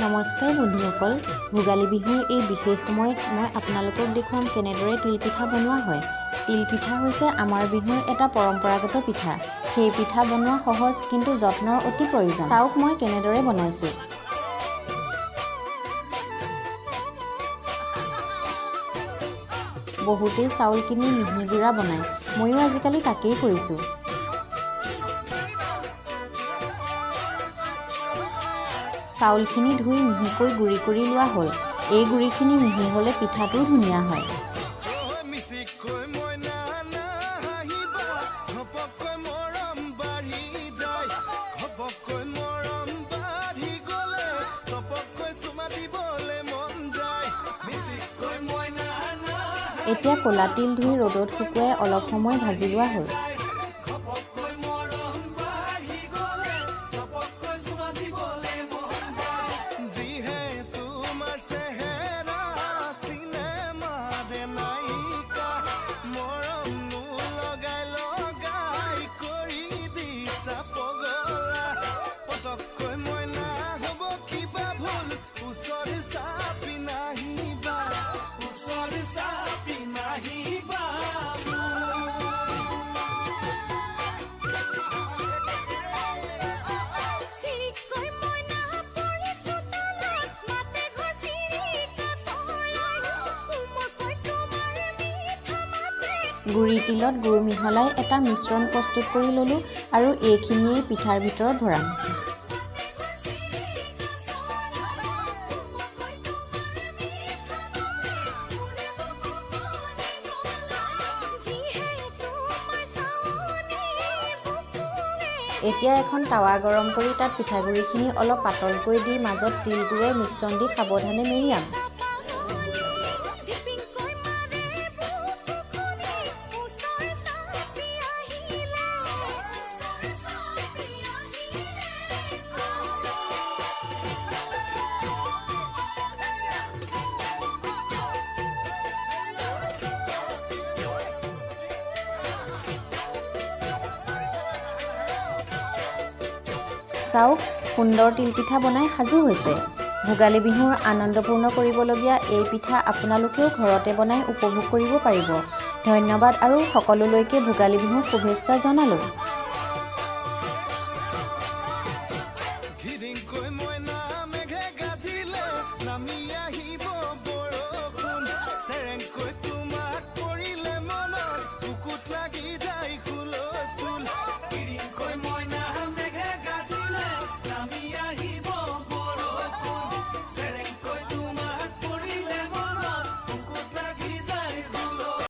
নমস্কাৰ বন্ধুসকল, ভোগালী বিহুৰ এই বিশেষ সময়ত মই আপোনালোকক দেখুৱাম কেনেদৰে তিলপিঠা বনোৱা হয়। তিলপিঠা হৈছে আমাৰ বিহুৰ এটা পৰম্পৰাগত পিঠা। সেই পিঠা বনোৱা সহজ কিন্তু যত্নৰ অতি প্ৰয়োজন। চাওক মই কেনেদৰে বনাইছোঁ। বহুতেই চাউল কিনি মিহি গুড়া বনায়, ময়ো আজিকালি তাকেই কৰিছোঁ। চাউলখিনি ধুই মিহিকৈ গুড়ি কৰি লোৱা হ'ল। এই গুড়িখিনি মিহি হ'লে পিঠাটোও ধুনীয়া হয়। এতিয়া ক'লা তিল ধুই ৰ'দত শুকুৱাই অলপ সময় ভাজি লোৱা হ'ল। গুড়ি তিলত গুড় মিহলাই এটা মিশ্ৰণ প্ৰস্তুত কৰি ল'লোঁ আৰু এইখিনিয়েই পিঠাৰ ভিতৰত ভৰাম। এতিয়া এখন টাৱা গৰম কৰি তাত পিঠাগুড়িখিনি অলপ পাতলকৈ দি মাজত তিলগুড়ৰ মিশ্ৰণ দি সাৱধানে মেৰিয়াম। চাওক, সুন্দৰ তিলপিঠা বনাই সাজু হৈছে। ভোগালী বিহুৰ আনন্দপূৰ্ণ কৰিবলগীয়া এই পিঠা আপোনালোকেও ঘৰতে বনাই উপভোগ কৰিব পাৰিব। ধন্যবাদ আৰু সকলোলৈকে ভোগালী বিহুৰ শুভেচ্ছা জনালোঁ।